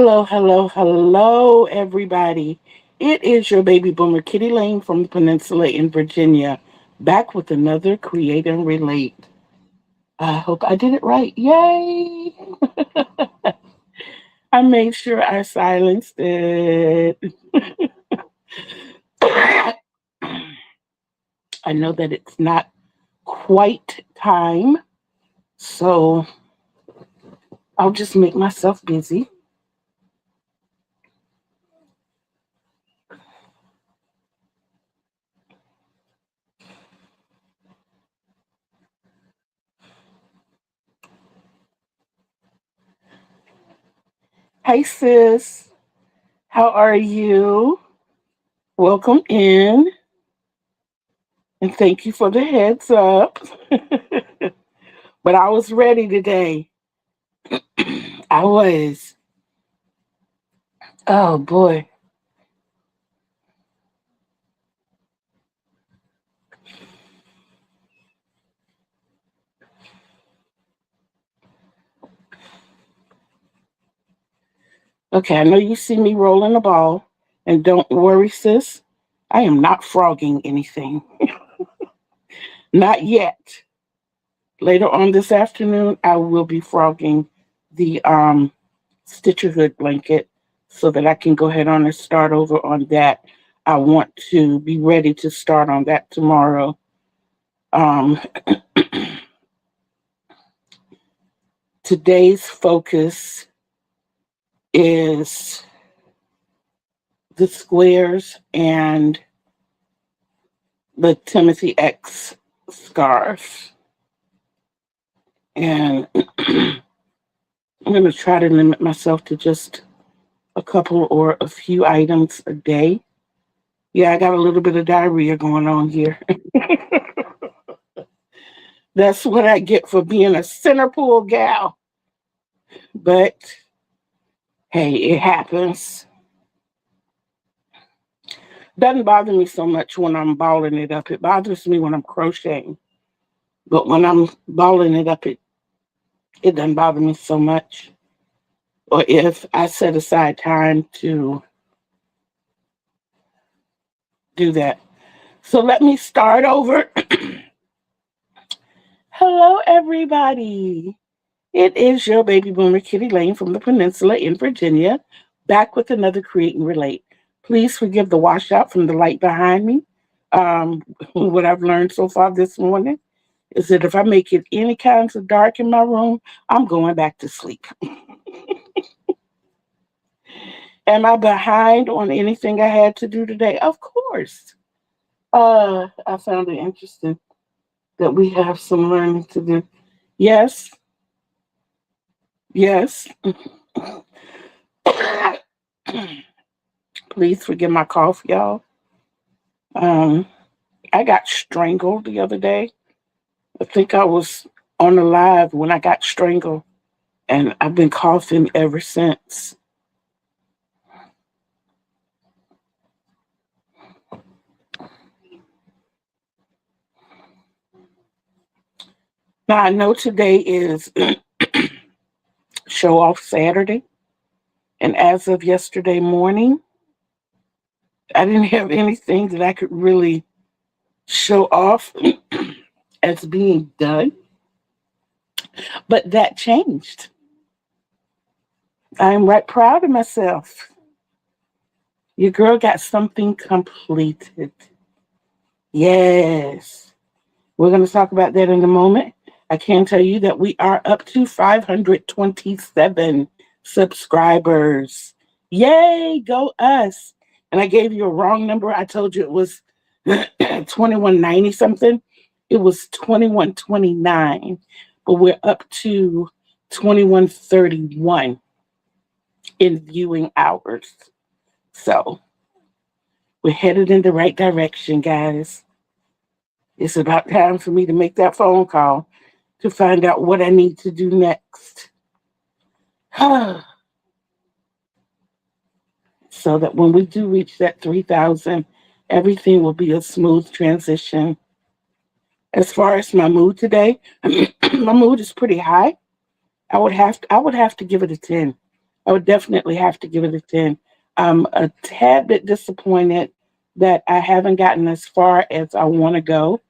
Hello, hello, hello, everybody. It is your baby boomer, Kitty Lane from the Peninsula in Virginia, back with another Create and Relate. I hope I did it right. Yay! I made sure I silenced it. I know that it's not quite time, so I'll just make myself busy. Hey, sis. How are you? Welcome in, and thank you for the heads up. But I was ready today. I was. Oh boy. Okay, I know you see me rolling the ball, and don't worry, sis. I am not frogging anything. Not yet. Later on this afternoon, I will be frogging the Stitcher Hood blanket so that I can go ahead on and start over on that. I want to be ready to start on that tomorrow. Um, Today's focus is the squares and the Timothy X scarf. And I'm going to try to limit myself to just a couple or a few items a day. Yeah, I got a little bit of diarrhea going on here. That's what I get for being a center pool gal. But hey, it happens. Doesn't bother me so much when I'm balling it up. It bothers me when I'm crocheting. But when I'm balling it up, it doesn't bother me so much. Or if I set aside time to do that. So let me start over. Hello, everybody. It is your baby boomer, Kitty Lane from the Peninsula in Virginia, back with another Create and Relate. Please forgive the washout from the light behind me. What I've learned so far this morning is that if I make it any kinds of dark in my room, I'm going back to sleep. Am I behind on anything I had to do today? Of course. I found it interesting that we have some learning to do. Yes, yes. Please forgive my cough, y'all. Um, I got strangled the other day. I think I was on the live when I got strangled, and I've been coughing ever since. Now I know today is show off Saturday, and as of yesterday morning, I didn't have anything that I could really show off as being done, but that changed. I'm right proud of myself. Your girl got something completed. Yes. We're going to talk about that in a moment. I can tell you that we are up to 527 subscribers. Yay, go us. And I gave you a wrong number. I told you it was 2190 something. It was 2129, but we're up to 2131 in viewing hours. So we're headed in the right direction, guys. It's about time for me to make that phone call to find out what I need to do next. So that when we do reach that 3,000, everything will be a smooth transition. As far as my mood today, my mood is pretty high. I would have to give it a 10. I would definitely have to give it a 10. I'm a tad bit disappointed that I haven't gotten as far as I want to go,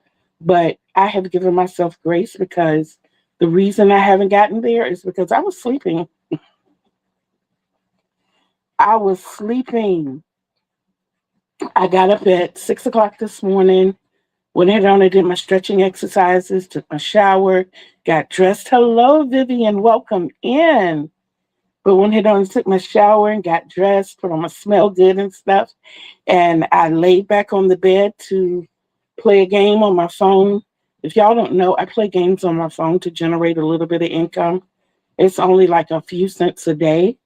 but I have given myself grace because the reason I haven't gotten there is because I was sleeping. I was sleeping. I got up at 6 o'clock this morning, went ahead on and did my stretching exercises, took my shower, got dressed. Hello, Vivian, welcome in. But went ahead on and took my shower and got dressed, put on my smell good and stuff. And I laid back on the bed to play a game on my phone. If y'all don't know, I play games on my phone to generate a little bit of income. It's only like a few cents a day,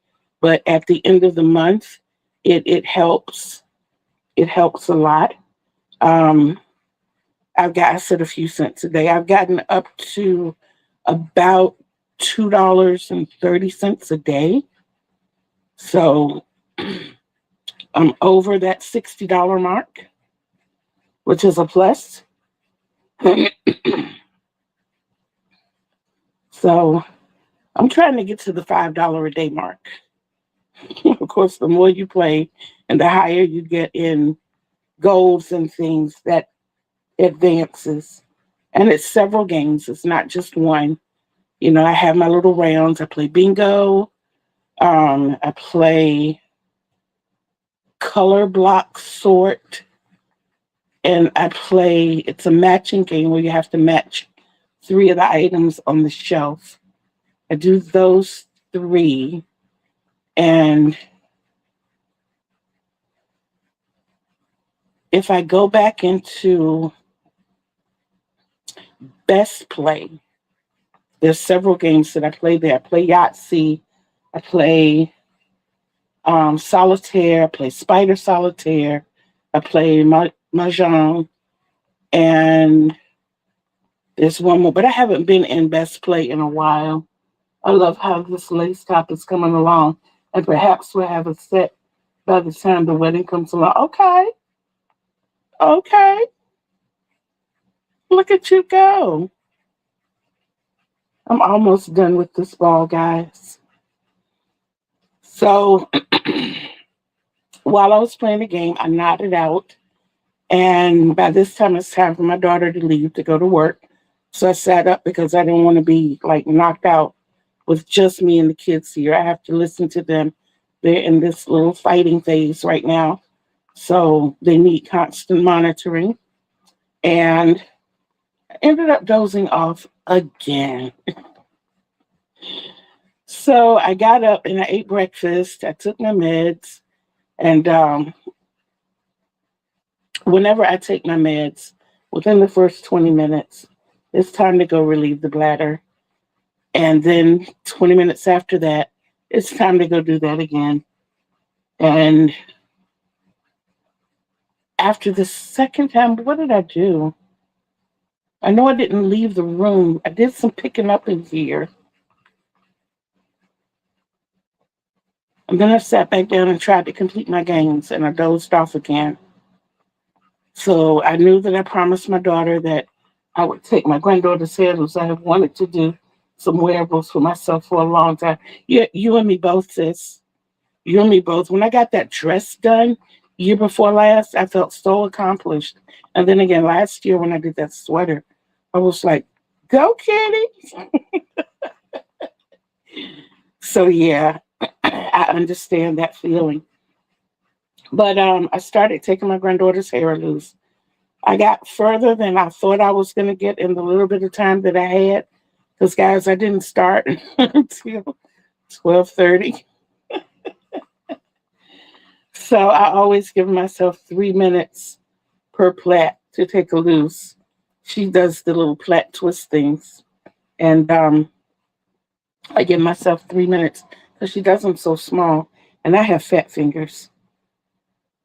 but at the end of the month, it helps. It helps a lot. Um, I said a few cents a day. I've gotten up to about $2.30 a day. So I'm over that $60 mark, which is a plus. So I'm trying to get to the $5 a day mark. Of course, the more you play and the higher you get in goals and things, that advances. And it's several games, it's not just one. You know, I have my little rounds. I play bingo. I play color block sort, and I play. It's a matching game where you have to match three of the items on the shelf. I do those three, and if I go back into best play, there's several games that I play there. I play Yahtzee. I play solitaire. I play Spider Solitaire. I play Mahjong, and there's one more, but I haven't been in best play in a while. I love how this lace top is coming along, and perhaps we'll have a set by the time the wedding comes along. Okay, okay, look at you go. I'm almost done with this ball, guys. So while I was playing the game, I nodded out. And by this time, it's time for my daughter to leave to go to work. So I sat up because I didn't want to be like knocked out with just me and the kids here. I have to listen to them. They're in this little fighting phase right now. So they need constant monitoring. And I ended up dozing off again. So I got up and I ate breakfast. I took my meds. And whenever I take my meds, within the first 20 minutes, it's time to go relieve the bladder. And then 20 minutes after that, it's time to go do that again. And after the second time, what did I do? I know I didn't leave the room. I did some picking up in here. And then I sat back down and tried to complete my games, and I dozed off again. So I knew that I promised my daughter that I would take my granddaughter's hair, as I have wanted to do some wearables for myself for a long time. Yeah, you and me both, sis. You and me both. When I got that dress done year before last, I felt so accomplished. And then again, last year when I did that sweater, I was like, go, Kitty. So yeah, I understand that feeling. But I started taking my granddaughter's hair loose. I got further than I thought I was going to get in the little bit of time that I had. Because guys, I didn't start until 12:30. So I always give myself 3 minutes per plait to take a loose. She does the little plait twist things. And I give myself 3 minutes because she does them so small. And I have fat fingers.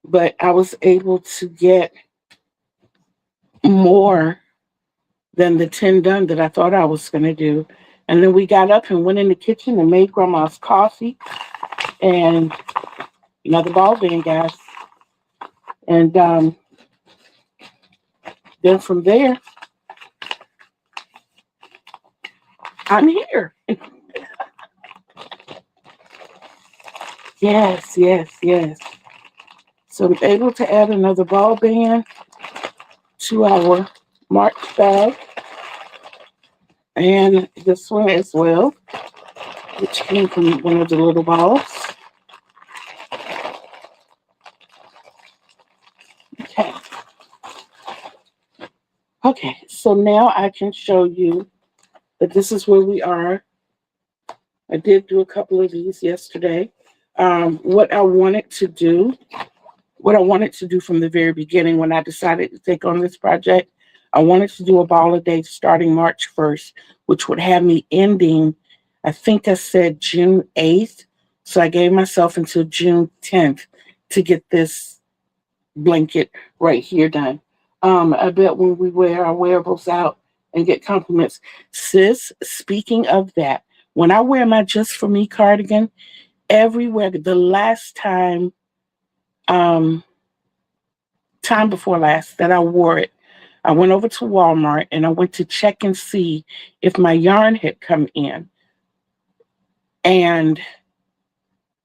But I was able to get more than the 10 done that I thought I was going to do. And then we got up and went in the kitchen and made grandma's coffee and another ball game, guys. And then from there, I'm here. Yes, yes, yes. So I'm able to add another ball band to our March bag and this one as well, which came from one of the little balls. Okay. Okay, so now I can show you that this is where we are. I did do a couple of these yesterday. What I wanted to do, what I wanted to do from the very beginning when I decided to take on this project, I wanted to do a ball a day starting March 1st, which would have me ending, I think I said June 8th. So I gave myself until June 10th to get this blanket right here done. I bet when we wear our wearables out and get compliments, sis, speaking of that, when I wear my Just For Me cardigan, everywhere, the last um, time before last that I wore it, I went over to Walmart and I went to check and see if my yarn had come in. And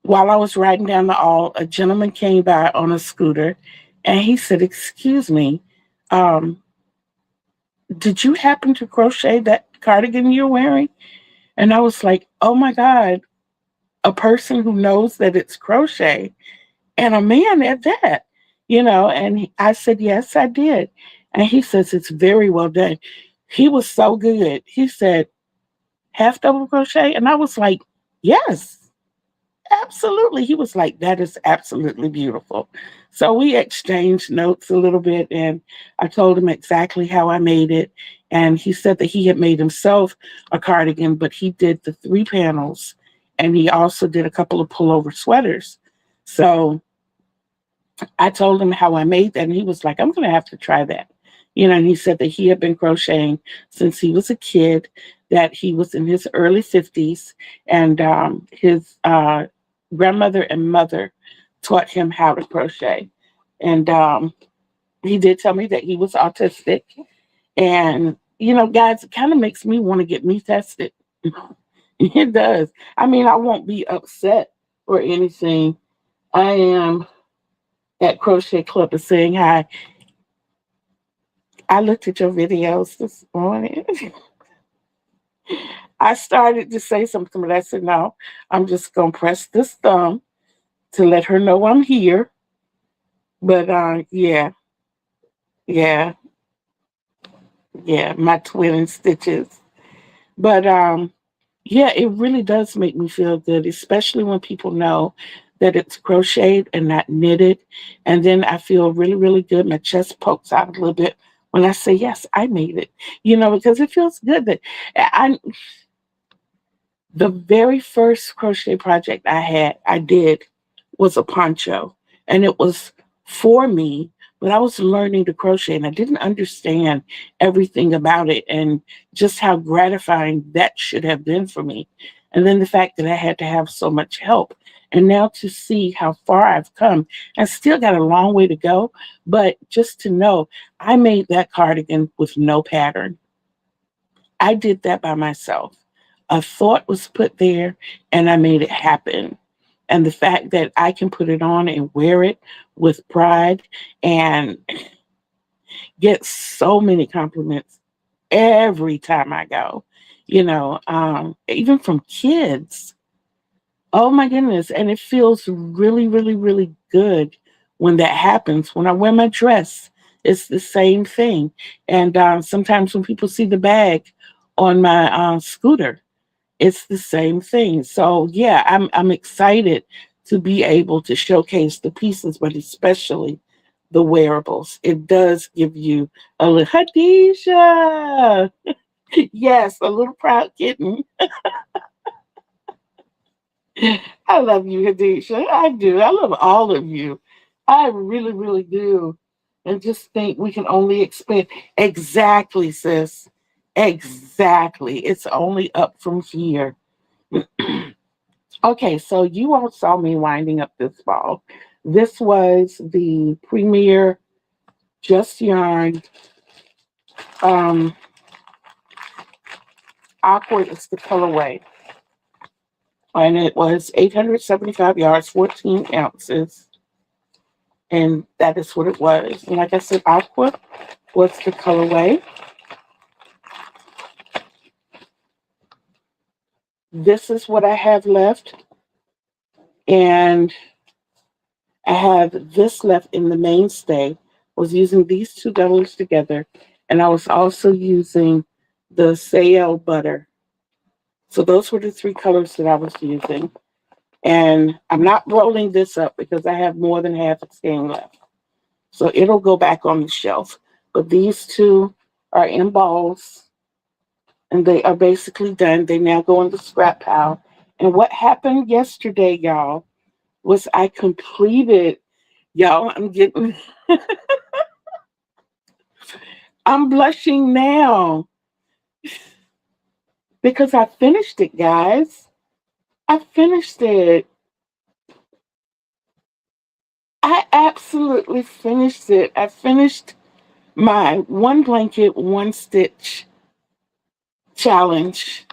while I was riding down the aisle, a gentleman came by on a scooter and he said, "Excuse me, um, did you happen to crochet that cardigan you're wearing?" And I was like, "Oh my God, a person who knows that it's crochet and a man at that, you know?" And I said, "Yes, I did." And he says, "It's very well done." He was so good. He said, "Half double crochet?" And I was like, "Yes, absolutely." He was like, "That is absolutely beautiful." So we exchanged notes a little bit and I told him exactly how I made it. And he said that he had made himself a cardigan, but he did the 3 panels and he also did a couple of pullover sweaters. So I told him how I made that, and he was like, "I'm going to have to try that." You know, and he said that he had been crocheting since he was a kid, that he was in his early 50s, and his grandmother and mother taught him how to crochet. And he did tell me that he was autistic. And, you know, guys, it kind of makes me want to get me tested. It does. I mean, I won't be upset or anything. I am at Crochet Club and saying hi. I looked at your videos this morning. I started to say something, but I said, no, I'm just going to press this thumb to let her know I'm here. But yeah, yeah, yeah, my twin and stitches. But yeah, it really does make me feel good, especially when people know that it's crocheted and not knitted. And then I feel really, really good. My chest pokes out a little bit when I say, yes, I made it, you know, because it feels good that I, the very first crochet project I did was a poncho, and it was for me, but I was learning to crochet and I didn't understand everything about it and just how gratifying that should have been for me. And then the fact that I had to have so much help. And now to see how far I've come, I still got a long way to go, but just to know I made that cardigan with no pattern. I did that by myself. A thought was put there and I made it happen. And the fact that I can put it on and wear it with pride and get so many compliments every time I go, you know, even from kids. Oh my goodness. And it feels really, really, really good when that happens. When I wear my dress, it's the same thing. And sometimes when people see the bag on my scooter, it's the same thing. So yeah, I'm excited to be able to showcase the pieces, but especially the wearables. It does give you a little Hadisha. Yes, a little proud kitten. I love you, Hadisha. I do. I love all of you. I really, really do. And just think we can only expand. Exactly, sis. Exactly. It's only up from here. Okay, so you all saw me winding up this ball. This was the Premier Just Yarn. Um, Awkward is the colorway. and it was 875 yards, 14 ounces, and that is what it was. And like I said, aqua was the colorway. This is what I have left, and I have this left in the mainstay. I was using these two colors together, and I was also using the Sayel butter. So those were the three colors that I was using. And I'm not rolling this up because I have more than half a skein left. So it'll go back on the shelf. But these two are in balls, and they are basically done. They now go in the scrap pile. And what happened yesterday, y'all, was I completed, y'all, I'm blushing now because I finished it, guys. I finished it. I absolutely finished it. I finished my one blanket, one stitch challenge.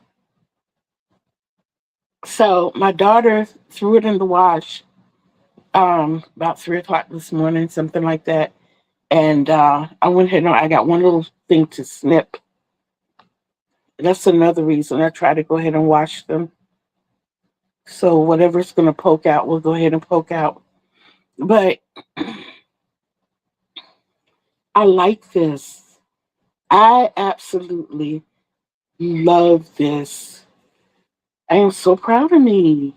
So my daughter threw it in the wash about 3 o'clock this morning, something like that. And I went ahead and I got one little thing to snip. That's another reason I try to go ahead and wash them. So whatever's going to poke out, we'll go ahead and poke out. But I like this. I absolutely love this. I am so proud of me.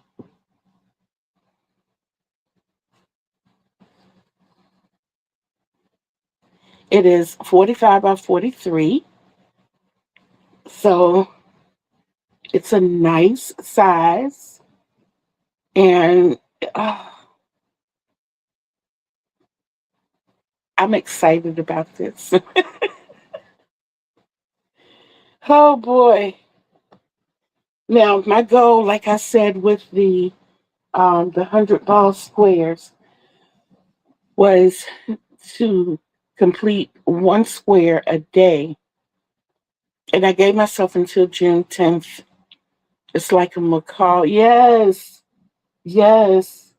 It is 45 by 43. So it's a nice size. And uh, I'm excited about this. Oh boy. Now my goal, like I said, with the 100 ball squares was to complete one square a day. And I gave myself until June 10th. It's like a macaw. Yes. Yes.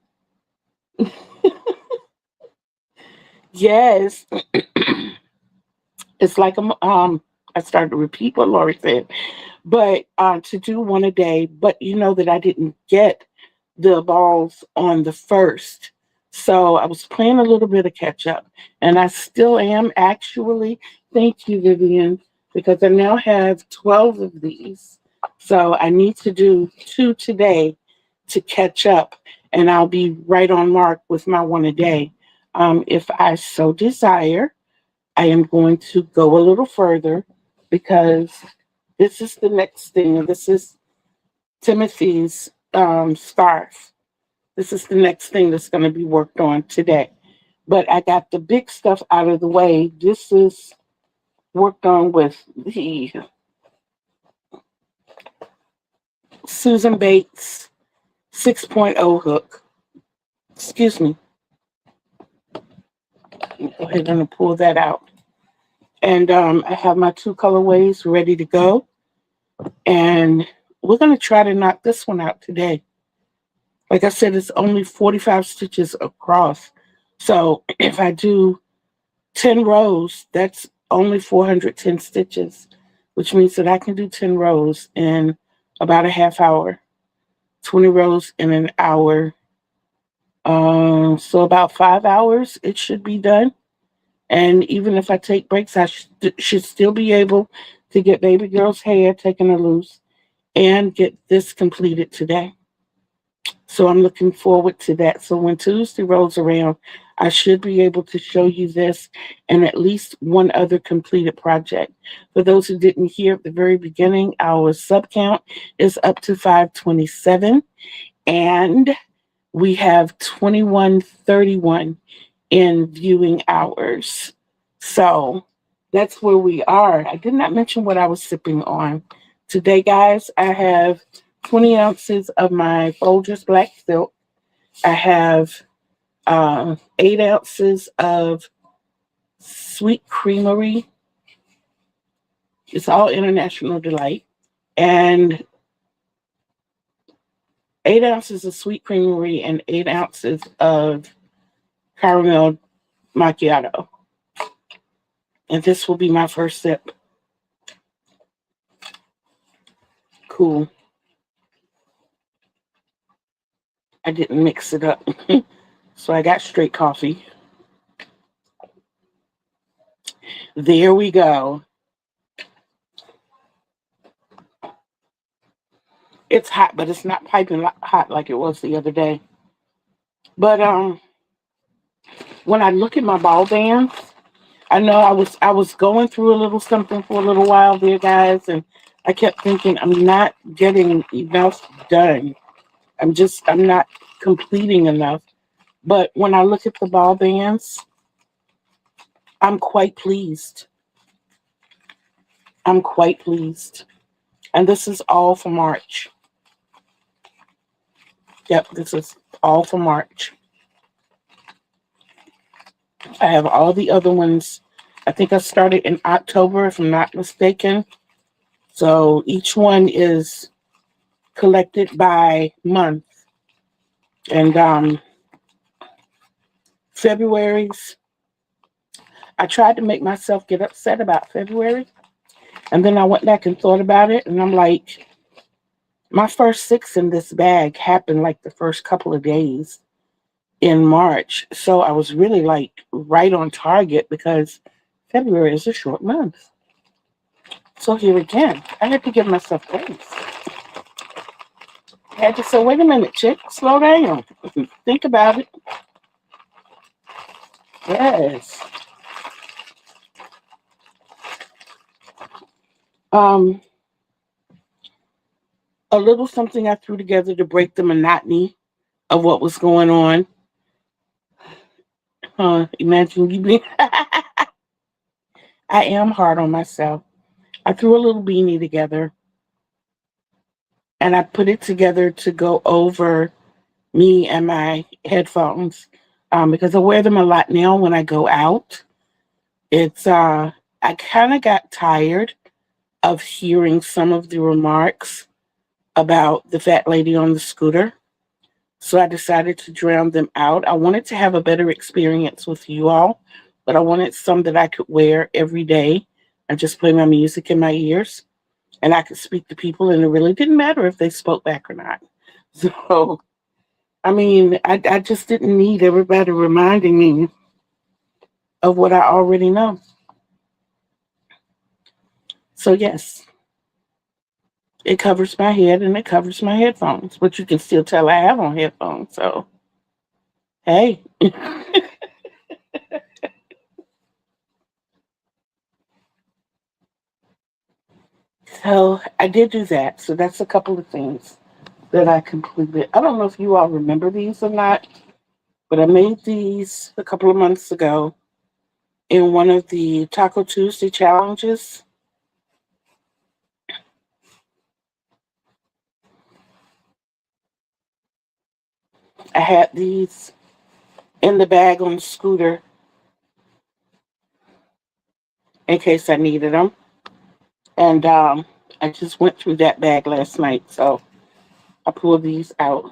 Yes. It's like I started to repeat what Lori said, but to do one a day. But you know that I didn't get the balls on the first, so I was playing a little bit of catch up, and I still am actually. Thank you, Vivian, because I now have 12 of these, so I need to do two today to catch up, and I'll be right on mark with my one a day. If I so desire, I am going to go a little further because this is the next thing. And this is Timothy's scarf. This is the next thing that's going to be worked on today. But I got the big stuff out of the way. This is worked on with the Susan Bates 6.0 hook. Excuse me. Go ahead and pull that out. And I have my two colorways ready to go. And we're going to try to knock this one out today. Like I said, it's only 45 stitches across. So if I do 10 rows, that's only 410 stitches, which means that I can do 10 rows in about a half hour, 20 rows in an hour. So about 5 hours, it should be done. And even if I take breaks, I should still be able to get baby girl's hair taken or loose and get this completed today. So I'm looking forward to that. So when Tuesday rolls around, I should be able to show you this and at least one other completed project. For those who didn't hear at the very beginning, our sub count is up to 527, and we have 2131 in viewing hours. So that's where we are. I did not mention what I was sipping on. Today, guys, I have 20 ounces of my Folgers Black Silk. I have 8 ounces of Sweet Creamery. It's all International Delight. And 8 ounces of sweet creamery and 8 ounces of caramel macchiato. And this will be my first sip. Cool. I didn't mix it up. So I got straight coffee. There we go. It's hot, but it's not piping hot like it was the other day. But when I look at my ball bands, I know I was going through a little something for a little while there, guys, and I kept thinking I'm not getting enough done. I'm not completing enough. But when I look at the ball bands, I'm quite pleased. I'm quite pleased. And this is all for March. Yep, this is all for March. I have all the other ones. I think I started in October, if I'm not mistaken. So each one is collected by month. And February's, I tried to make myself get upset about February. And then I went back and thought about it. And I'm like, my first six in this bag happened like the first couple of days in March. So I was really like right on target because February is a short month. So here again, I had to give myself grace. I had to say, wait a minute, chick, slow down. Think about it. Yes. Um, a little something I threw together to break the monotony of what was going on. Imagine you being. I am hard on myself. I threw a little beanie together and I put it together to go over me and my headphones because I wear them a lot now when I go out. It's I kind of got tired of hearing some of the remarks about the fat lady on the scooter. So I decided to drown them out. I wanted to have a better experience with you all, but I wanted some that I could wear every day and just play my music in my ears. And I could speak to people, and it really didn't matter if they spoke back or not. So, I mean, I just didn't need everybody reminding me of what I already know. So, yes, it covers my head and it covers my headphones, but you can still tell I have on headphones. So, hey. So, I did do that. So, that's a couple of things that I completed. I don't know if you all remember these or not, but I made these a couple of months ago in one of the Taco Tuesday challenges. I had these in the bag on the scooter in case I needed them. And I just went through that bag last night. So I pulled these out.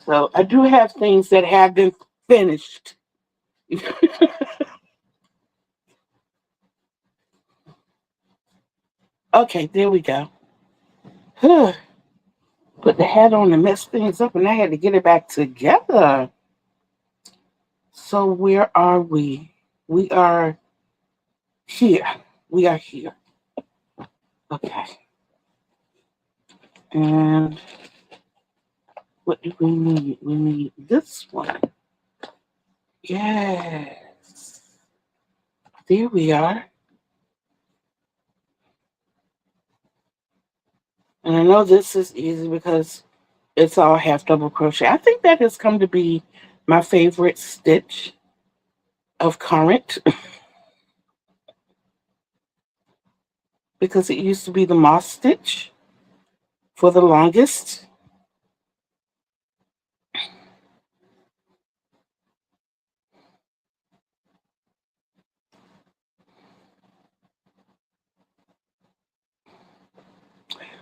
So I do have things that have been finished. Okay, there we go. Put the hat on and mess things up, and I had to get it back together. So where are we? We are here. We are here. Okay. And what do we need? We need this one. Yes. There we are. And I know this is easy because it's all half double crochet. I think that has come to be my favorite stitch of current because it used to be the moss stitch for the longest.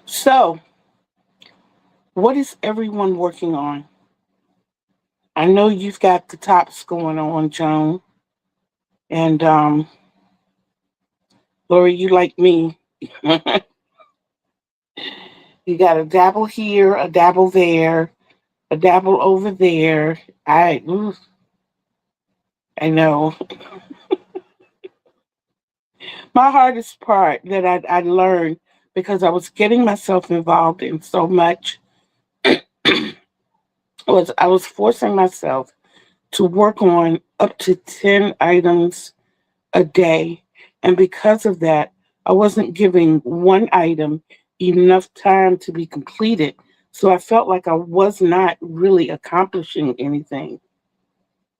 So What is everyone working on? I know you've got the tops going on, Joan, and Lori, you like me. You got a dabble here, a dabble there, a dabble over there. I know. My hardest part that I learned because I was getting myself involved in so much was I was forcing myself to work on up to 10 items a day. And because of that, I wasn't giving one item enough time to be completed. So I felt like I was not really accomplishing anything.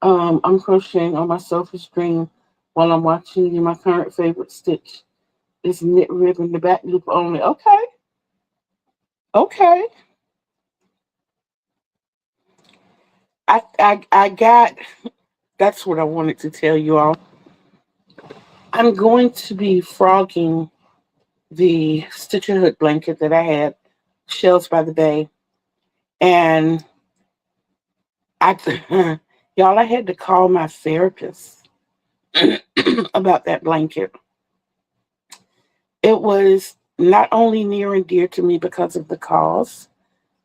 I'm crocheting on my selfish dream while I'm watching you. My current favorite stitch is knit ribbon, the back loop only. Okay, okay. I got, that's what I wanted to tell you all. I'm going to be frogging the Stitcher Hood blanket that I had, Shells by the Bay. And I, y'all, I had to call my therapist about that blanket. It was not only near and dear to me because of the cause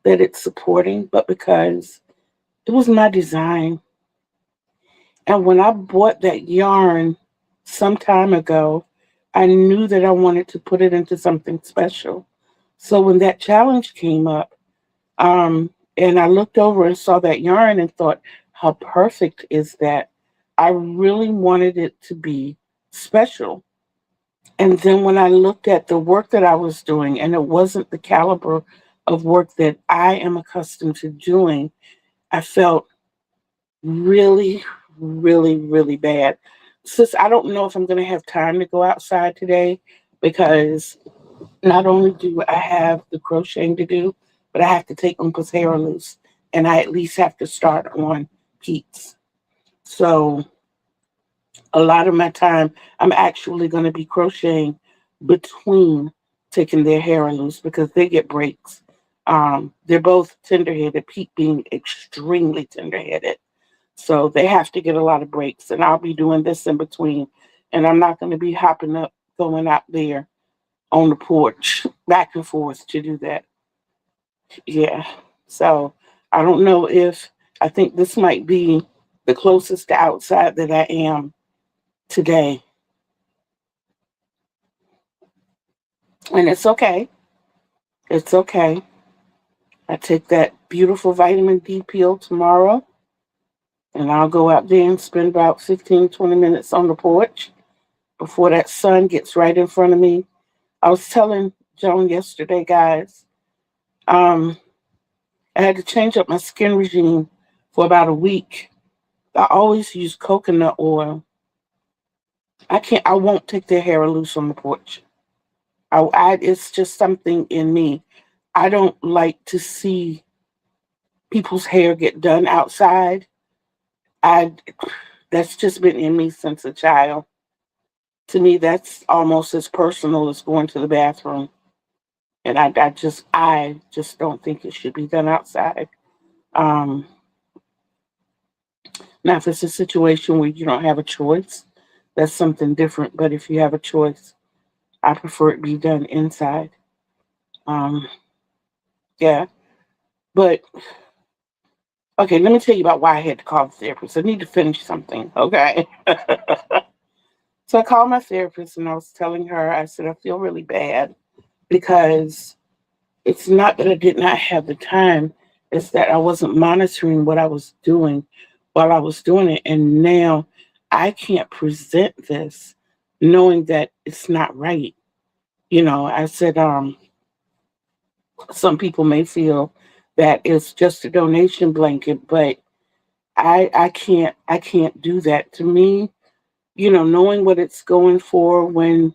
that it's supporting, but because it was my design. And when I bought that yarn some time ago, I knew that I wanted to put it into something special. So when that challenge came up, and I looked over and saw that yarn and thought, how perfect is that? I really wanted it to be special. And then when I looked at the work that I was doing, and it wasn't the caliber of work that I am accustomed to doing, I felt really, really bad. Sis, I don't know if I'm going to have time to go outside today because not only do I have the crocheting to do, but I have to take Uncle's hair loose, and I at least have to start on Pete's. So a lot of my time, I'm actually going to be crocheting between taking their hair loose because they get breaks. They're both tender-headed, Pete being extremely tender-headed. So they have to get a lot of breaks, and I'll be doing this in between. And I'm not going to be hopping up, going out there on the porch back and forth to do that. Yeah. So I don't know if I think this might be the closest to outside that I am today. And it's okay. It's okay. I take that beautiful vitamin D pill tomorrow and I'll go out there and spend about 15, 20 minutes on the porch before that sun gets right in front of me. I was telling Joan yesterday, guys, um, I had to change up my skin regime for about a week. I always use coconut oil. I won't take their hair loose on the porch. It's just something in me. I don't like to see people's hair get done outside. I, that's just been in me since a child. To me, that's almost as personal as going to the bathroom. And I just don't think it should be done outside. Um, Now, if it's a situation where you don't have a choice, that's something different. But if you have a choice, I prefer it be done inside. Um, yeah. But okay, let me tell you about why I had to call the therapist. I need to finish something. Okay. So I called my therapist and I was telling her, I said, I feel really bad because it's not that I did not have the time, it's that I wasn't monitoring what I was doing while I was doing it. And now I can't present this knowing that it's not right. I said, some people may feel that it's just a donation blanket, but I can't do that. To me, knowing what it's going for when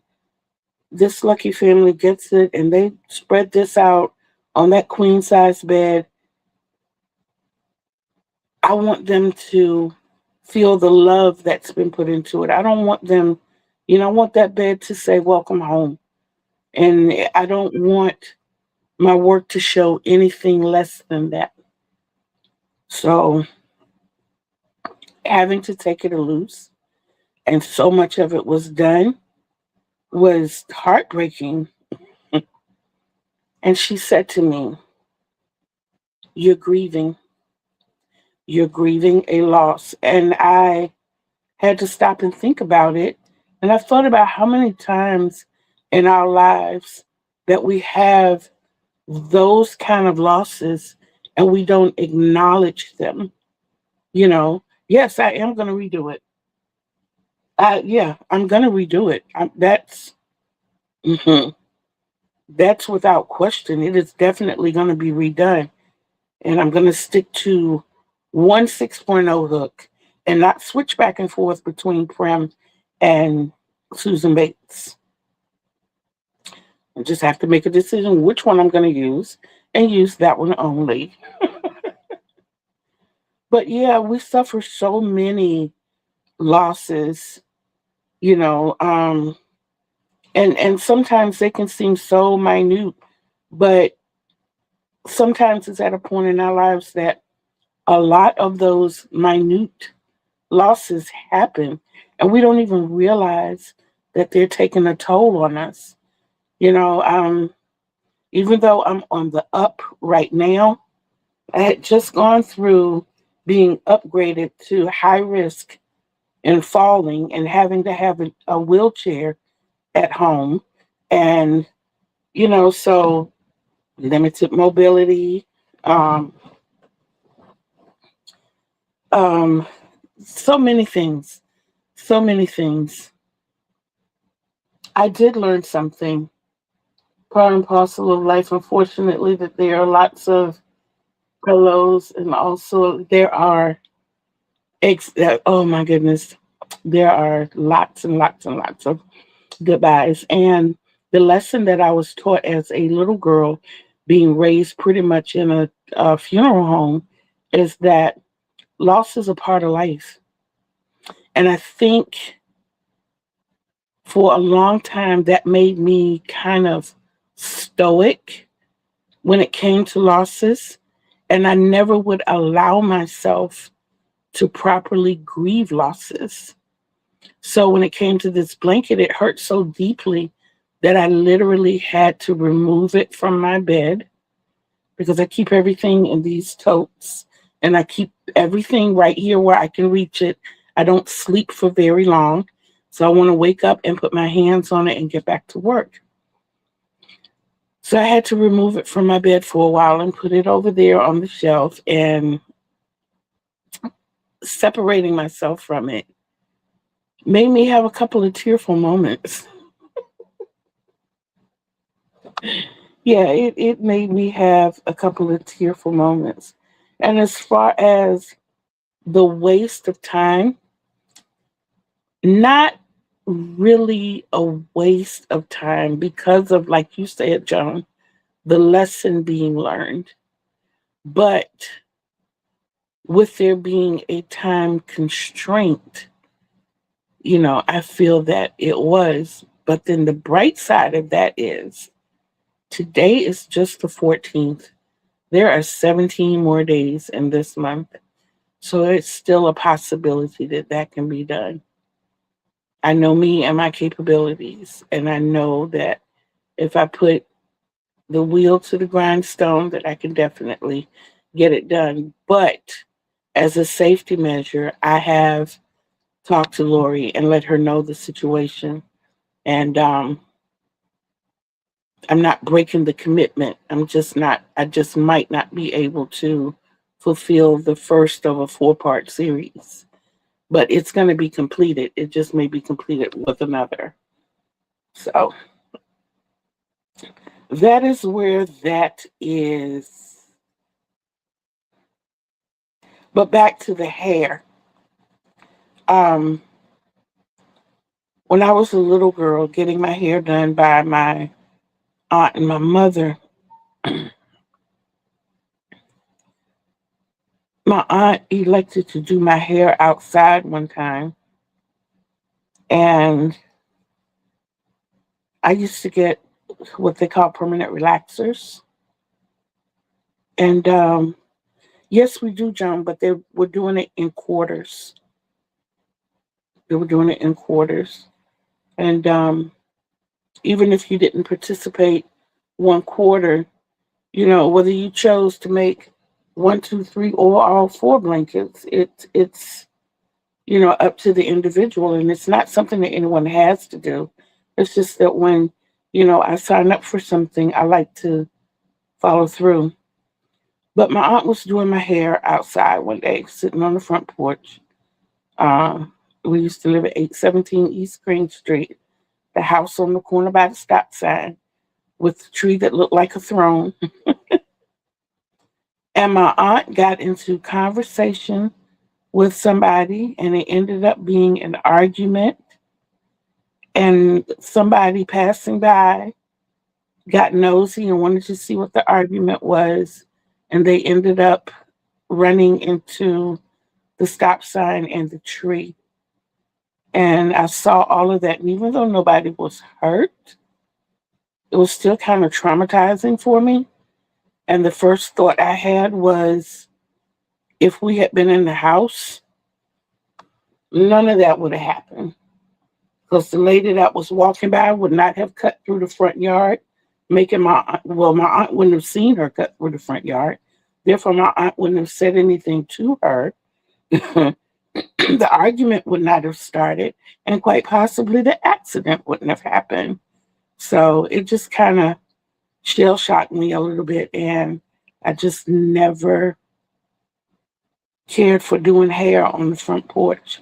this lucky family gets it and they spread this out on that queen size bed, I want them to feel the love that's been put into it. I don't want them, I want that bed to say welcome home. And I don't want my work to show anything less than that. So having to take it loose, and so much of it was done, was heartbreaking. And she said to me, "You're grieving. You're grieving a loss." And I had to stop and think about it. And I thought about how many times in our lives that we have those kind of losses and we don't acknowledge them. Yes, I am going to redo it. Yeah, I'm going to redo it. Mhm, that's without question. It is definitely going to be redone. And I'm going to stick to one 6.0 hook and not switch back and forth between Prem and Susan Bates. I just have to make a decision which one I'm going to use and use that one only. But yeah, we suffer so many losses, you know, um, and sometimes they can seem so minute, but sometimes it's at a point in our lives that a lot of those minute losses happen and we don't even realize that they're taking a toll on us. You know, even though I'm on the up right now, I had just gone through being upgraded to high risk and falling and having to have a wheelchair at home. And, so limited mobility, um, um, so many things, so many things. I did learn something part and parcel of life, unfortunately, that there are lots of hellos and also there are, oh my goodness, there are lots and lots and lots of goodbyes. And the lesson that I was taught as a little girl, being raised pretty much in a funeral home, is that loss is a part of life. And I think for a long time that made me kind of stoic when it came to losses. And I never would allow myself to properly grieve losses. So when it came to this blanket, it hurt so deeply that I literally had to remove it from my bed because I keep everything in these totes and I keep everything right here where I can reach it. I don't sleep for very long. So I want to wake up and put my hands on it and get back to work. So I had to remove it from my bed for a while and put it over there on the shelf, and separating myself from it made me have a couple of tearful moments. Yeah, it made me have a couple of tearful moments. And as far as the waste of time, not really a waste of time because of, like you said, John, the lesson being learned. But with there being a time constraint, I feel that it was. But then the bright side of that is today is just the 14th. There are 17 more days in this month. So it's still a possibility that that can be done. I know me and my capabilities, and I know that if I put the wheel to the grindstone, that I can definitely get it done. But as a safety measure, I have talked to Lori and let her know the situation. And I'm not breaking the commitment. I just might not be able to fulfill the first of a 4-part series. But it's going to be completed. It just may be completed with another. So that is where that is. But back to the hair. Um, when I was a little girl, getting my hair done by my aunt and my mother, my aunt elected to do my hair outside one time, and I used to get what they call permanent relaxers. And yes, we do, John, but they were doing it in quarters. They were doing it in quarters. And even if you didn't participate one quarter, whether you chose to make one, two, three, or all four blankets, it's up to the individual, and it's not something that anyone has to do. It's just that when I sign up for something, I like to follow through. But my aunt was doing my hair outside one day, sitting on the front porch. We used to live at 817 East Green Street, the house on the corner by the stop sign with the tree that looked like a throne. And my aunt got into conversation with somebody, and it ended up being an argument. And somebody passing by got nosy and wanted to see what the argument was. And they ended up running into the stop sign and the tree. And I saw all of that. And even though nobody was hurt, it was still kind of traumatizing for me. And the first thought I had was, if we had been in the house, none of that would have happened. Because the lady that was walking by would not have cut through the front yard, making my aunt wouldn't have seen her cut through the front yard. Therefore, my aunt wouldn't have said anything to her. The argument would not have started, and quite possibly the accident wouldn't have happened. So it just kind of shell shocked me a little bit, and I just never cared for doing hair on the front porch.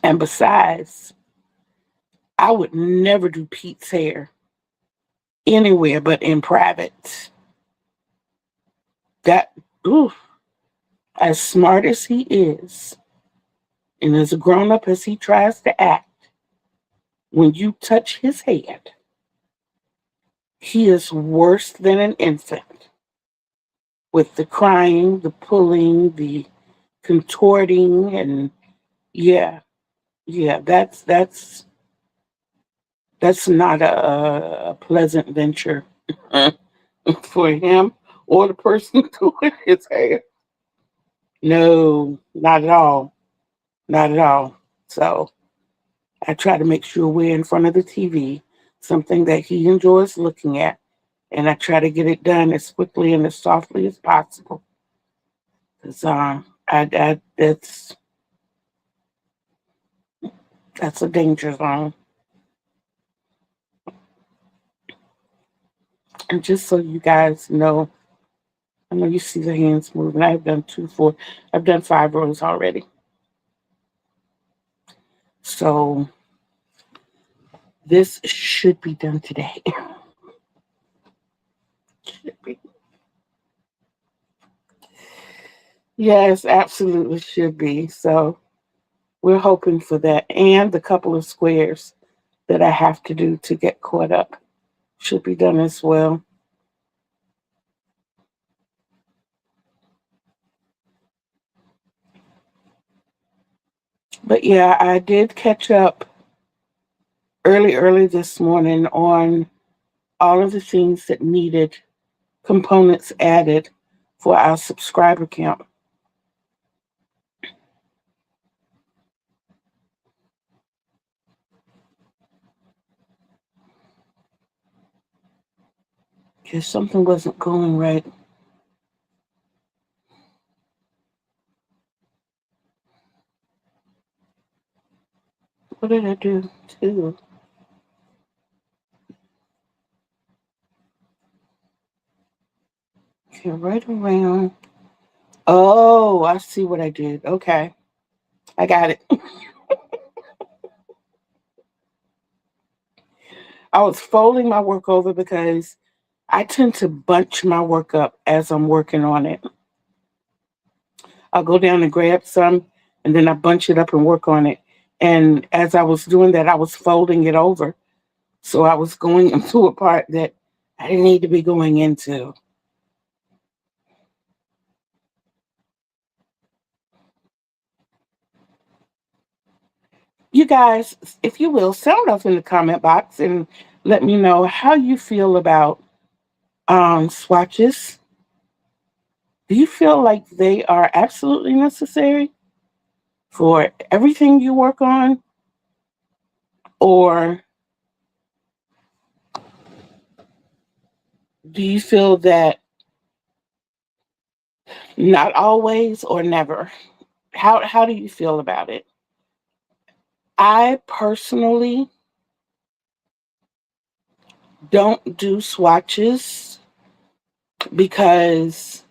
And besides, I would never do Pete's hair anywhere but in private. That, ooh, as smart as he is, and as grown up as he tries to act, when you touch his head, he is worse than an infant with the crying, the pulling, the contorting, and yeah, yeah, that's not a pleasant venture for him or the person doing his hair. No, not at all. Not at all. So I try to make sure we're in front of the TV, something that he enjoys looking at, and I try to get it done as quickly and as softly as possible. Because that's a danger zone. And just so you guys know, I know you see the hands moving. I've done I've done 5 rows already. So this should be done today. Should be. Yes, absolutely should be. So we're hoping for that. And the couple of squares that I have to do to get caught up should be done as well. But yeah, I did catch up early this morning on all of the things that needed components added for our subscriber count. Because something wasn't going right. What did I do too? Okay, right around. Oh, I see what I did. Okay, I got it. I was folding my work over because I tend to bunch my work up as I'm working on it. I'll go down and grab some, and then I bunch it up and work on it. And as I was doing that, I was folding it over. So I was going into a part that I didn't need to be going into. You guys, if you will, sound off in the comment box and let me know how you feel about Swatches. Do you feel like they are absolutely necessary for everything you work on, or do you feel that not always or never? How do you feel about it? I personally don't do swatches because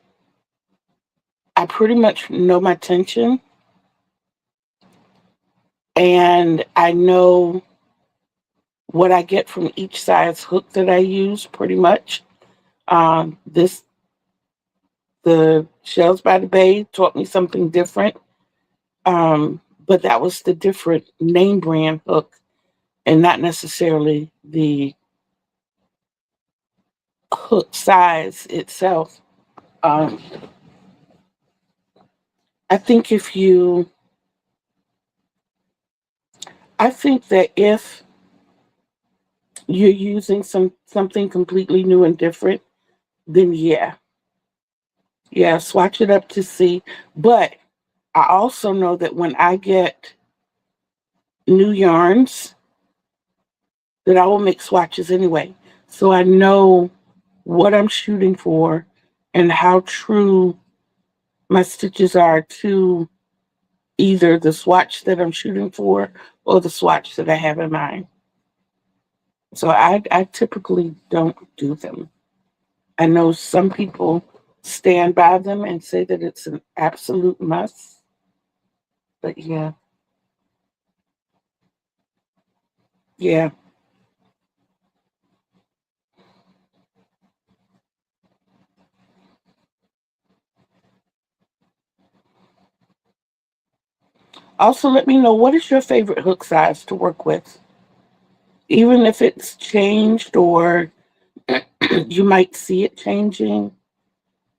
I pretty much know my tension and I know what I get from each size hook that I use pretty much. This the Shells by the Bay taught me something different, but that was the different name brand hook and not necessarily the hook size itself. Um, I think if you, I think that if you're using something completely new and different, then yeah, swatch it up to see. But I also know that when I get new yarns, that I will make swatches anyway. So I know what I'm shooting for and how true my stitches are to either the swatch that I'm shooting for or the swatch that I have in mind. So I typically don't do them. I know some people stand by them and say that it's an absolute must. But yeah. Also, let me know what is your favorite hook size to work with, even if it's changed or you might see it changing.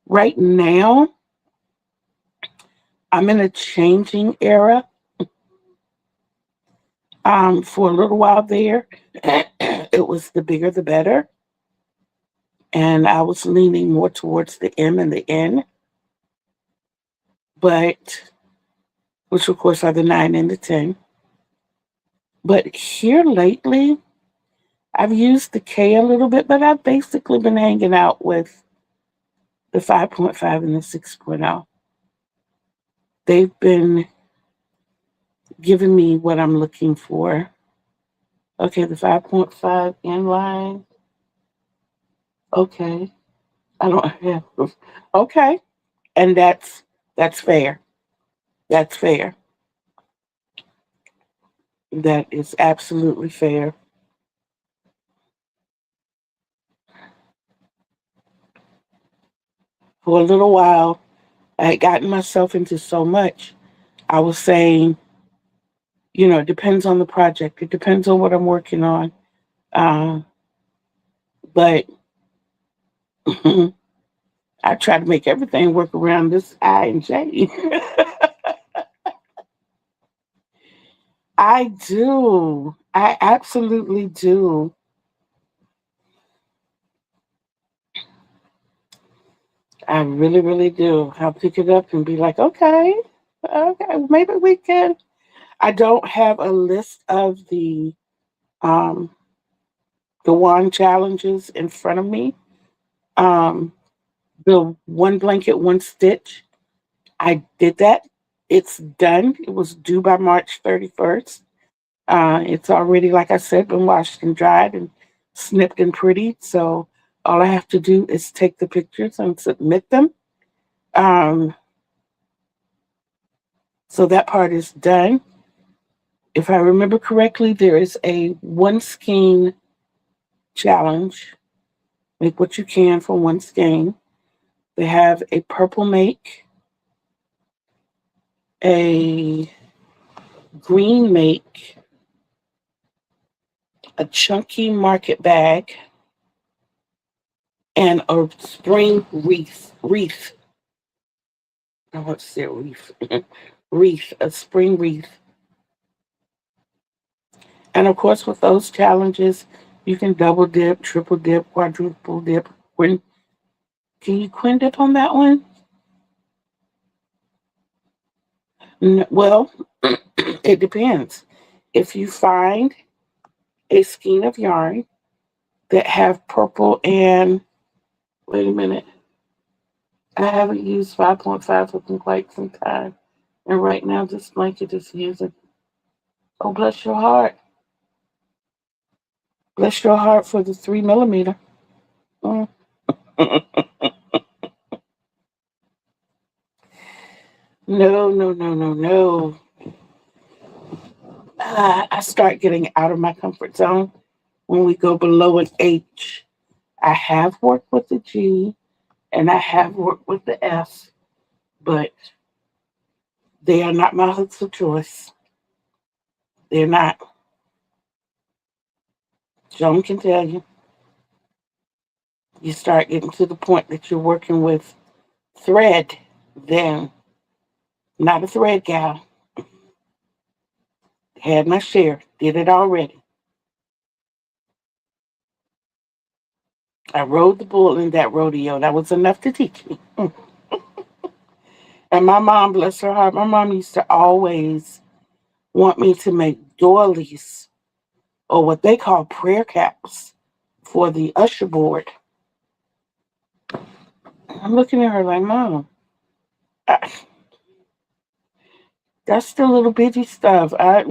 Right now, I'm in a changing era. For a little while there, it was the bigger the better, and I was leaning more towards the M and the N, but which of course are the 9 and the 10. But here lately, I've used the K a little bit, but I've basically been hanging out with the 5.5 and the 6.0. They've been giving me what I'm looking for. Okay, the 5.5 inline. Okay, I don't have. Okay, and that's fair. That's fair. That is absolutely fair. For a little while, I had gotten myself into so much. I was saying, it depends on the project. It depends on what I'm working on. Uh, but I try to make everything work around this I and J. I do. I absolutely do. I really, really do. I'll pick it up and be like, okay, maybe we can. I don't have a list of um the wand challenges in front of me. Um, the one blanket, one stitch. I did that. It's done. It was due by March 31st. It's already, like I said, been washed and dried and snipped and pretty. So all I have to do is take the pictures and submit them. Um, so that part is done. If I remember correctly, there is a one skein challenge. Make what you can for one skein. They have a purple make, a green make, a chunky market bag, and a spring wreath. I want to say wreath. Wreath, a spring wreath. And of course, with those challenges, you can double dip, triple dip, quadruple dip, Can you queen dip on that one? Well, it depends. If you find a skein of yarn that have purple and wait a minute, I haven't used 5.5 in quite some time, and right now this blanket is using. Oh, bless your heart, bless your heart for the 3 millimeter. Mm. No, no, no, no, no. I start getting out of my comfort zone when we go below an H. I have worked with the G and I have worked with the S, but they are not my hooks of choice. They're not. Joan can tell you. You start getting to the point that you're working with thread, then not a thread gal. Had my share, did it already. I rode the bull in that rodeo. That was enough to teach me. And my mom, bless her heart, my mom used to always want me to make doilies or what they call prayer caps for the usher board. I'm looking at her like, Mom, I, that's the little bitty stuff. I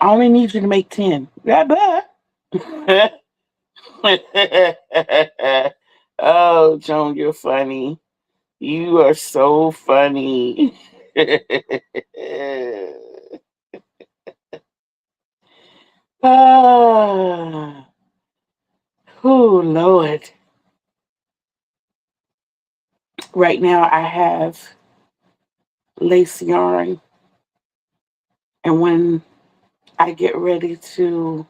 only need you to make 10. Yeah, but. Oh, Joan, you're funny. You are so funny. Ah, oh, Lord. Right now, I have lace yarn, and when I get ready to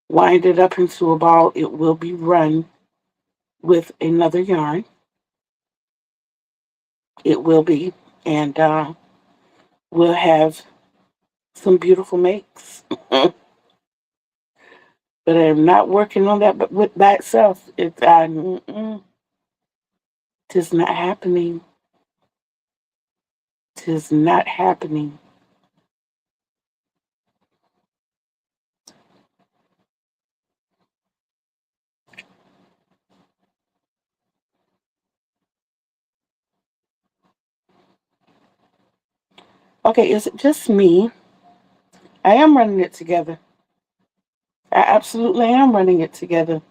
wind it up into a ball, it will be run with another yarn. It will be, and we'll have some beautiful makes. But I'm not working on that. But with by itself, tis not happening. Tis not happening. Okay, is it just me? I am running it together. I absolutely am running it together.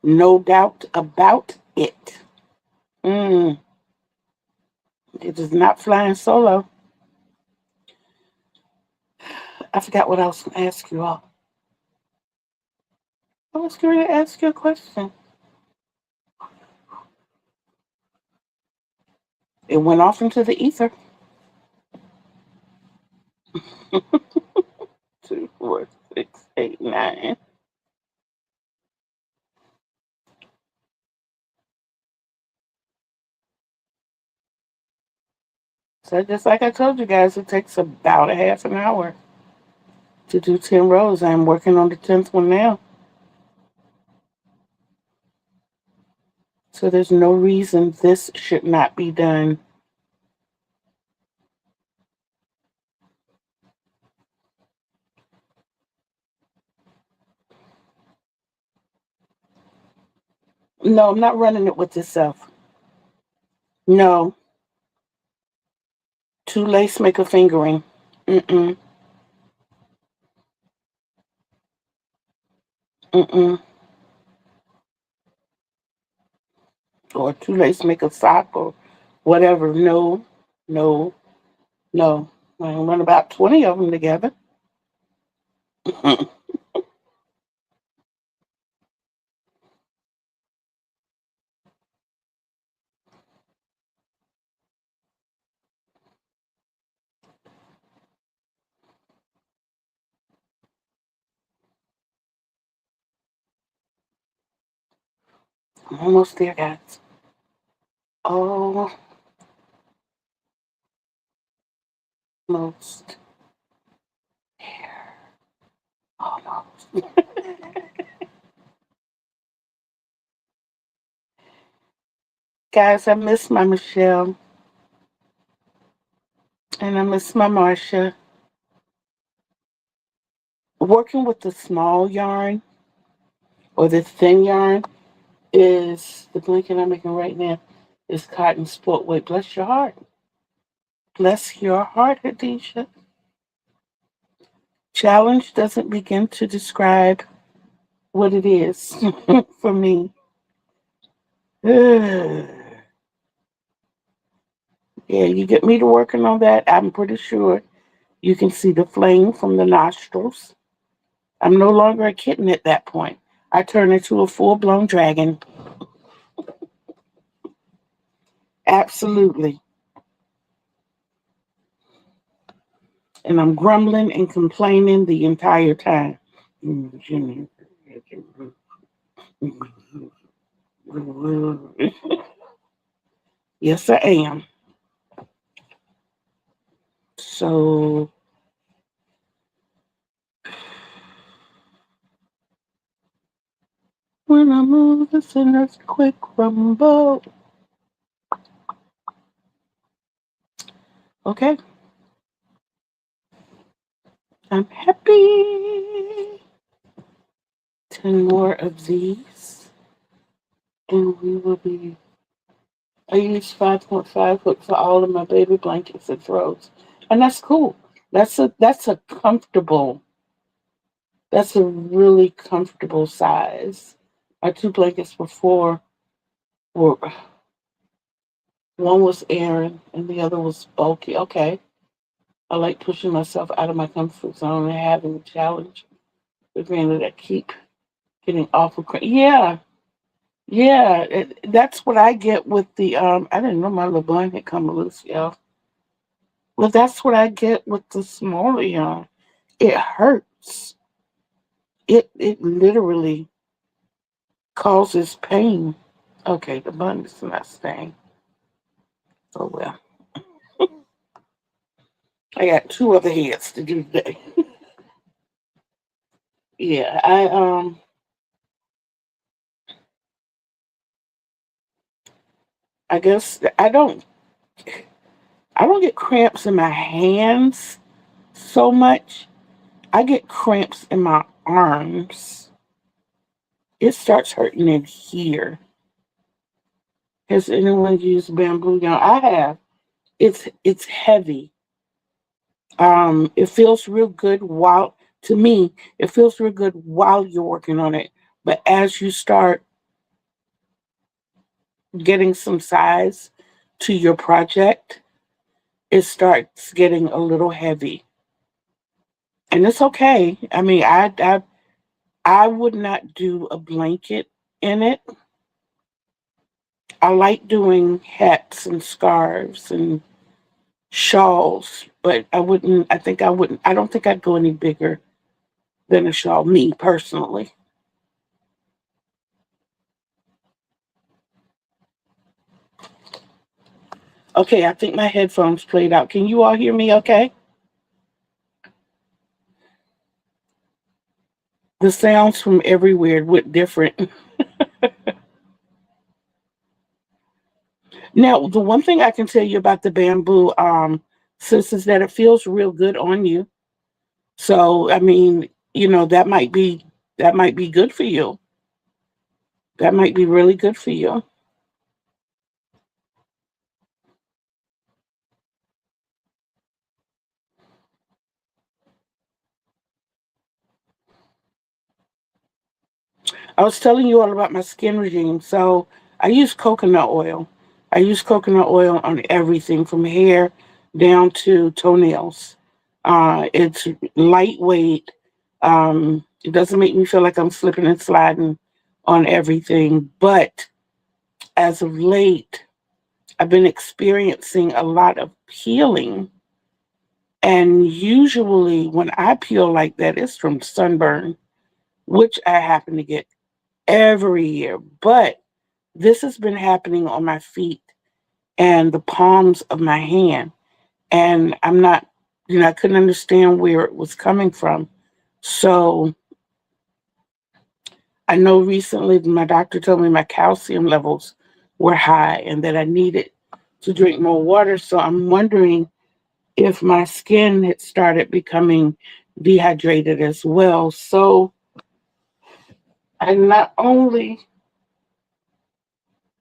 No doubt about it. Mm, it is not flying solo. I forgot what I was going to ask you all. I was going to ask you a question. It went off into the ether. 2, 4, 6, 8, 9. So just like I told you guys, it takes about a half an hour to do 10 rows. I'm working on the 10th one now. So there's no reason this should not be done. No, I'm not running it with itself. No, two lace make a fingering. Mm-mm, mm-mm. Or two lace make a sock or whatever. No, no, no. I can run about 20 of them together. I'm almost there, guys. Almost there. Almost. Guys, I miss my Michelle and I miss my Marsha. Working with the small yarn or the thin yarn is the blanket I'm making right now is cotton sport weight. Bless your heart. Bless your heart, Hadisha. Challenge doesn't begin to describe what it is for me. Yeah, you get me to working on that. I'm pretty sure you can see the flame from the nostrils. I'm no longer a kitten at that point. I turn into a full blown dragon. Absolutely. And I'm grumbling and complaining the entire time. Yes, I am. So, when I move, the sinners quick rumble. Okay, I'm happy. 10 more of these, and we will be. I use 5.5 hook for all of my baby blankets and throws, and that's cool. That's a comfortable. That's a really comfortable size. My two blankets before were one was Aaron and the other was bulky. Okay, I like pushing myself out of my comfort zone and having a challenge. Granted, I keep getting awful. Yeah, yeah. That's what I get with the. I didn't know my little bun had come loose, y'all. Well, that's what I get with the smaller yarn. It hurts. It literally causes pain. Okay, the bun is not staying. Oh well. I got two other heads to do today. Yeah, I guess I don't get cramps in my hands so much. I get cramps in my arms. It starts hurting in here. Has anyone used bamboo yarn? I have. It's heavy. It feels real good while to me, it feels real good while you're working on it. But as you start getting some size to your project, it starts getting a little heavy. And it's okay. I mean, I would not do a blanket in it. I like doing hats and scarves and shawls, but I don't think I'd go any bigger than a shawl, me personally. Okay, I think my headphones played out. Can you all hear me okay? The sounds from everywhere were different. Now, the one thing I can tell you about the bamboo, sis, is that it feels real good on you. So, I mean, that might be good for you. That might be really good for you. I was telling you all about my skin regime. So I use coconut oil. I use coconut oil on everything from hair down to toenails. It's lightweight. It doesn't make me feel like I'm slipping and sliding on everything. But as of late, I've been experiencing a lot of peeling. And usually when I peel like that, it's from sunburn, which I happen to get every year. But this has been happening on my feet and the palms of my hand. And I'm not, I couldn't understand where it was coming from. So I know recently my doctor told me my calcium levels were high and that I needed to drink more water. So I'm wondering if my skin had started becoming dehydrated as well. So I not only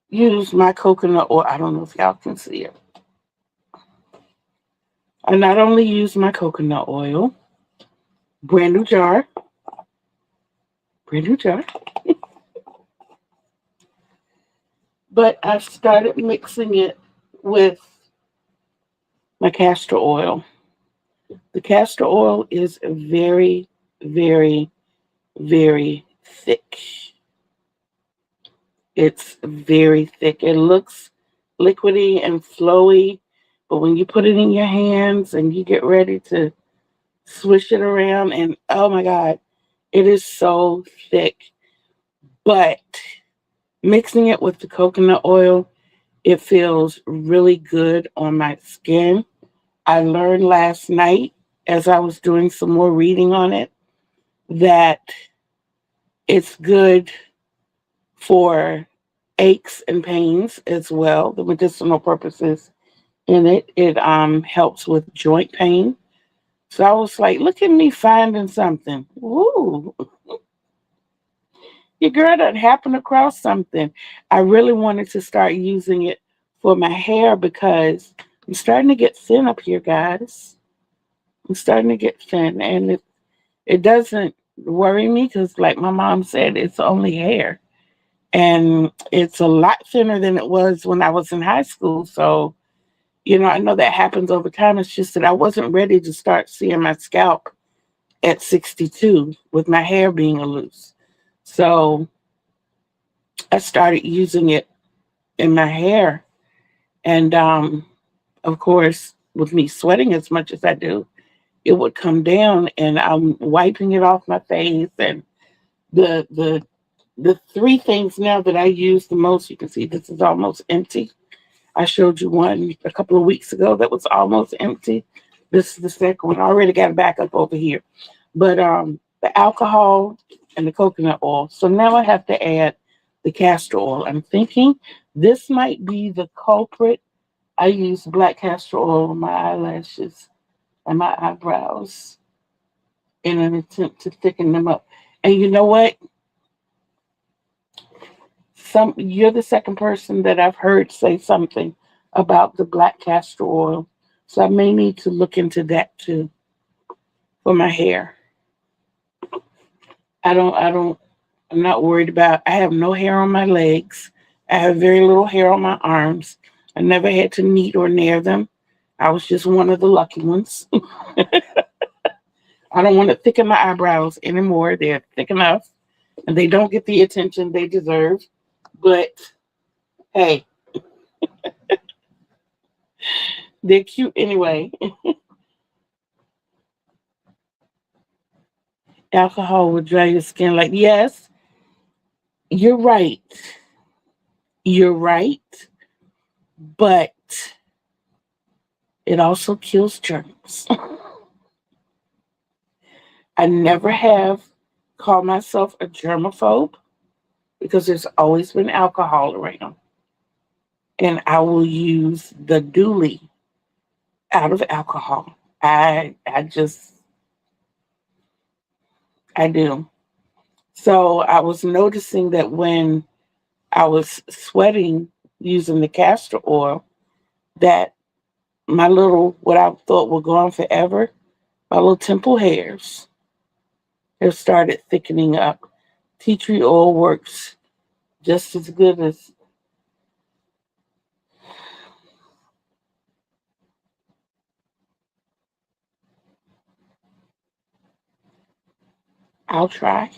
use my coconut oil, I don't know if y'all can see it. I not only use my coconut oil, brand new jar, brand new jar, but I've started mixing it with my castor oil. The castor oil is very, very, very thick. It's very thick. It looks liquidy and flowy, but when you put it in your hands and you get ready to swish it around, and oh my God, it is so thick. But mixing it with the coconut oil, it feels really good on my skin. I learned last night as I was doing some more reading on it that it's good for aches and pains as well, the medicinal purposes in it. It helps with joint pain. So I was like, look at me finding something. Ooh, your girl done happened across something. I really wanted to start using it for my hair because I'm starting to get thin up here, guys. I'm starting to get thin, and it doesn't worry me because, like my mom said, it's only hair. And it's a lot thinner than it was when I was in high school. So, I know that happens over time. It's just that I wasn't ready to start seeing my scalp at 62 with my hair being loose. So I started using it in my hair. And of course, with me sweating as much as I do, it would come down and I'm wiping it off my face. And the the the three things now that I use the most, you can see this is almost empty. I showed you one a couple of weeks ago that was almost empty. This is the second one. I already got it back up over here. But the alcohol and the coconut oil. So now I have to add the castor oil. I'm thinking this might be the culprit. I use black castor oil on my eyelashes and my eyebrows in an attempt to thicken them up. And you know what? You're the second person that I've heard say something about the black castor oil. So I may need to look into that too for my hair. I'm not worried about, I have no hair on my legs. I have very little hair on my arms. I never had to knead or nair them. I was just one of the lucky ones. I don't want to thicken my eyebrows anymore. They're thick enough and they don't get the attention they deserve. But hey, they're cute anyway. Alcohol will dry your skin like, yes, you're right. You're right. But it also kills germs. I never have called myself a germaphobe because there's always been alcohol around. And I will use the Dooley out of alcohol. I do. So I was noticing that when I was sweating using the castor oil, that my little, what I thought were gone forever, my little temple hairs have started thickening up. Tea tree oil works just as good as, I'll try.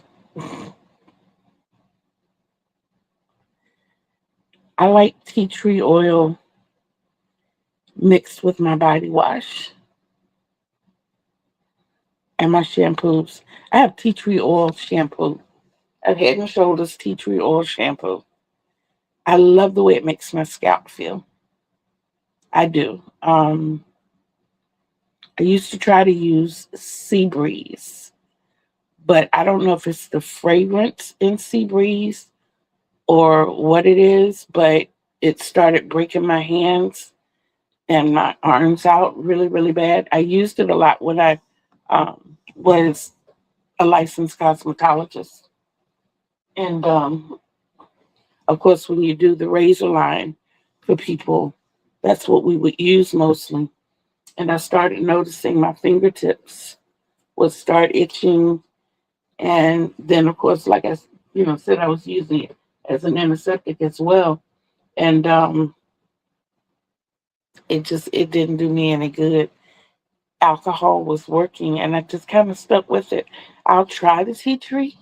I like tea tree oil mixed with my body wash and my shampoos. I have tea tree oil shampoo. I have Head and Shoulders tea tree oil shampoo. I love the way it makes my scalp feel. I do. I used to try to use Sea Breeze, but I don't know if it's the fragrance in Sea Breeze or what it is, but it started breaking my hands and my arms out really, really bad. I used it a lot when I was a licensed cosmetologist. And of course, when you do the razor line for people, that's what we would use mostly. And I started noticing my fingertips would start itching. And then, of course, like I said, I was using it as an antiseptic as well. And it didn't do me any good. Alcohol was working, and I just kind of stuck with it. I'll try the tea tree.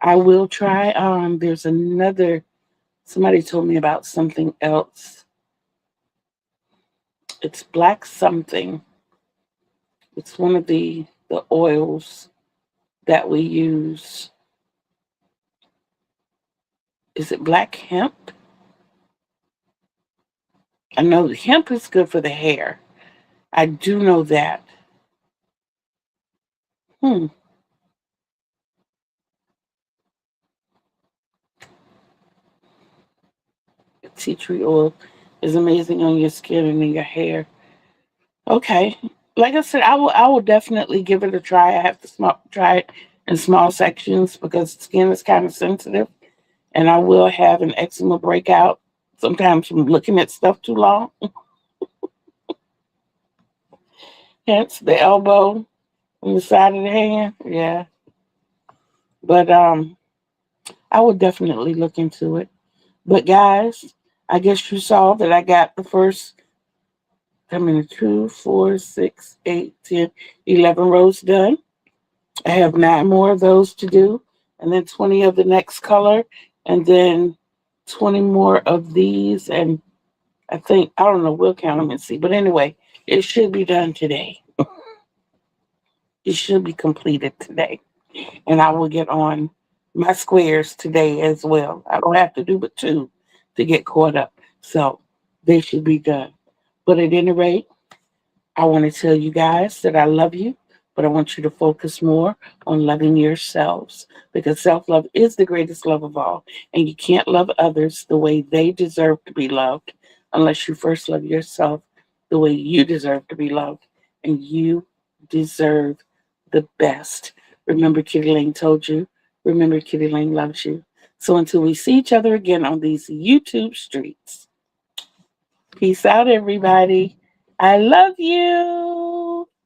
I will try. There's another. Somebody told me about something else. It's black something. It's one of the oils that we use. Is it black hemp? I know hemp is good for the hair. I do know that. Hmm. Tea tree oil is amazing on your skin and in your hair. Okay. Like I said, I will definitely give it a try. I have to try it in small sections because skin is kind of sensitive, and I will have an eczema breakout sometimes from looking at stuff too long. Hence the elbow on the side of the hand. Yeah. But I will definitely look into it. But guys, I guess you saw that I got the first, I mean, 2, 4, 6, 8, 10, 11 rows done. I have 9 more of those to do, and then 20 of the next color, and then 20 more of these. And I think, I don't know, we'll count them and see. But anyway, it should be done today. It should be completed today. And I will get on my squares today as well. I don't have to do but 2 to get caught up. So they should be done. But at any rate, I want to tell you guys that I love you, but I want you to focus more on loving yourselves because self love is the greatest love of all. And you can't love others the way they deserve to be loved unless you first love yourself the way you deserve to be loved. And you deserve the best. Remember, Kitty Lane told you. Remember, Kitty Lane loves you. So until we see each other again on these YouTube streets, peace out, everybody. I love you.